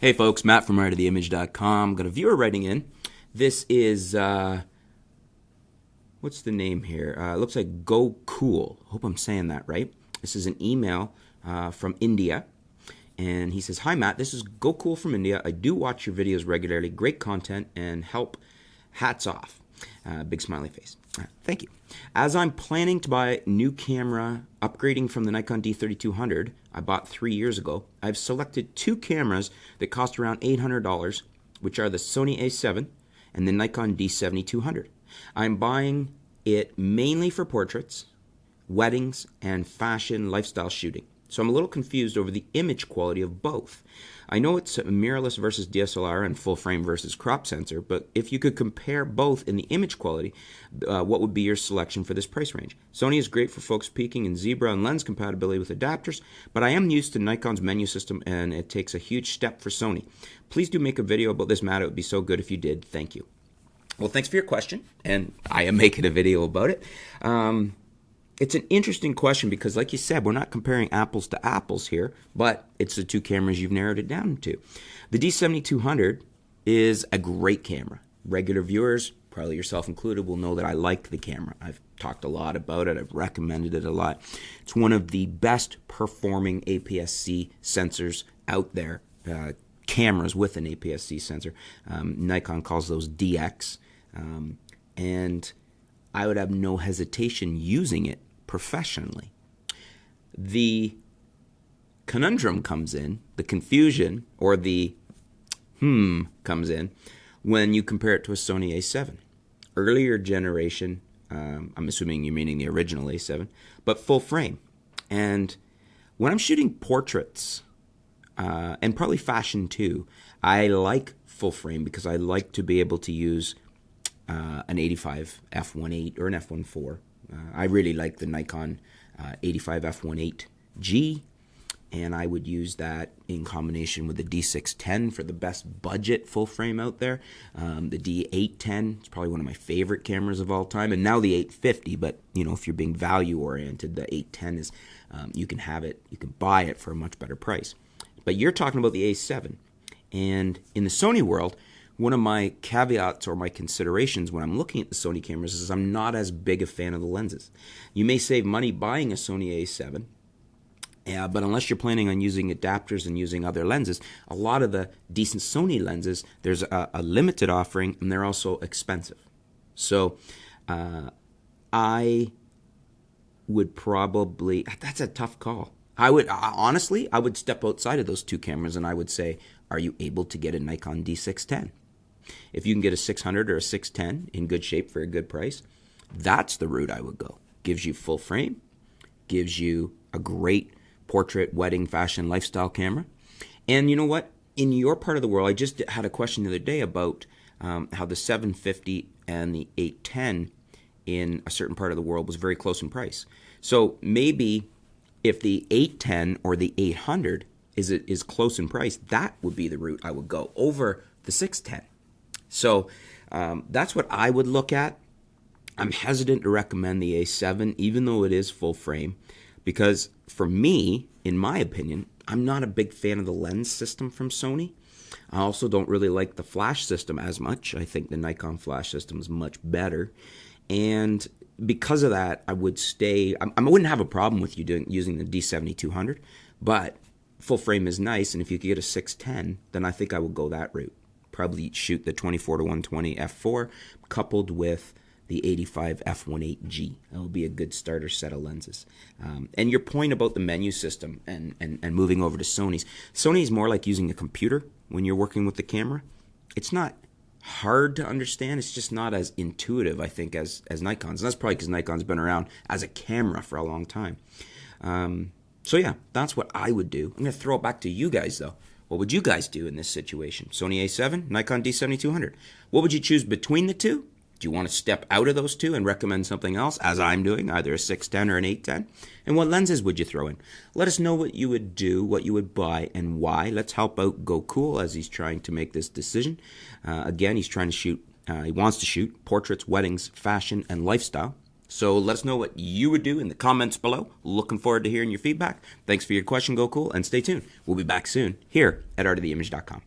Hey folks, Matt from artoftheimage.com. Got a viewer writing in. This is, what's the name here? It looks like Go Cool. Hope I'm saying that right. This is an email from India. And he says, "Hi Matt, this is Go Cool from India. I do watch your videos regularly. Great content and help. Hats off." Big smiley face. Thank you. As I'm planning to buy new camera, upgrading from the Nikon D7200 I bought 3 years ago, I've selected two cameras that cost around $800, which are the Sony A7 and the Nikon D7200. I'm buying it mainly for portraits, weddings, and fashion lifestyle shooting. So I'm a little confused over the image quality of both. I know it's mirrorless versus DSLR and full frame versus crop sensor, but if you could compare both in the image quality, what would be your selection for this price range? Sony is great for folks peaking in zebra and lens compatibility with adapters, but I am used to Nikon's menu system and it takes a huge step for Sony. Please do make a video about this, Matt. It would be so good if you did. Thank you. Well, thanks for your question, and I am making a video about it. It's an interesting question because, like you said, we're not comparing apples to apples here, but it's the two cameras you've narrowed it down to. The D7200 is a great camera. Regular viewers, probably yourself included, will know that I like the camera. I've talked a lot about it. I've recommended it a lot. It's one of the best performing APS-C sensors out there, cameras with an APS-C sensor. Nikon calls those DX, and I would have no hesitation using it professionally. The conundrum comes in, the confusion, or the comes in when you compare it to a Sony A7. Earlier generation, I'm assuming you're meaning the original A7, but full frame. And when I'm shooting portraits, and probably fashion too, I like full frame because I like to be able to use an 85 f1.8 or an f1.4. I really like the Nikon 85 f1.8G, and I would use that in combination with the D610 for the best budget full frame out there. The D810 is probably one of my favorite cameras of all time, and now the 850. But you know, if you're being value oriented, the 810 is you can have it, you can buy it for a much better price. But you're talking about the A7, and in the Sony world, one of my caveats or my considerations when I'm looking at the Sony cameras is I'm not as big a fan of the lenses. You may save money buying a Sony A7, but unless you're planning on using adapters and using other lenses, a lot of the decent Sony lenses, there's a limited offering, and they're also expensive. So I would probably, that's a tough call. Honestly, I would step outside of those two cameras and I would say, are you able to get a Nikon D610? If you can get a 600 or a 610 in good shape for a good price, that's the route I would go. Gives you full frame, gives you a great portrait, wedding, fashion, lifestyle camera. And you know what? In your part of the world, I just had a question the other day about how the 750 and the 810 in a certain part of the world was very close in price. So maybe if the 810 or the 800 is close in price, that would be the route I would go over the 610. So that's what I would look at. I'm hesitant to recommend the A7, even though it is full frame, because for me, in my opinion, I'm not a big fan of the lens system from Sony. I also don't really like the flash system as much. I think the Nikon flash system is much better. And because of that, I would stay, I wouldn't have a problem with you using the D7200, but full frame is nice, and if you could get a 610, then I think I would go that route. Probably shoot the 24-120 f4 coupled with the 85 f1.8G. That would be a good starter set of lenses. And your point about the menu system and moving over to Sony's. Sony's more like using a computer when you're working with the camera. It's not hard to understand. It's just not as intuitive, I think, as Nikon's. And that's probably because Nikon's been around as a camera for a long time. So yeah, that's what I would do. I'm going to throw it back to you guys, though. What would you guys do in this situation? Sony A7, Nikon D7200. What would you choose between the two? Do you want to step out of those two and recommend something else, as I'm doing, either a 610 or an 810? And what lenses would you throw in? Let us know what you would do, what you would buy, and why. Let's help out Go Cool as he's trying to make this decision. Again, he's trying to shoot, he wants to shoot portraits, weddings, fashion, and lifestyle. So let us know what you would do in the comments below. Looking forward to hearing your feedback. Thanks for your question, Go Cool, and stay tuned. We'll be back soon here at artoftheimage.com.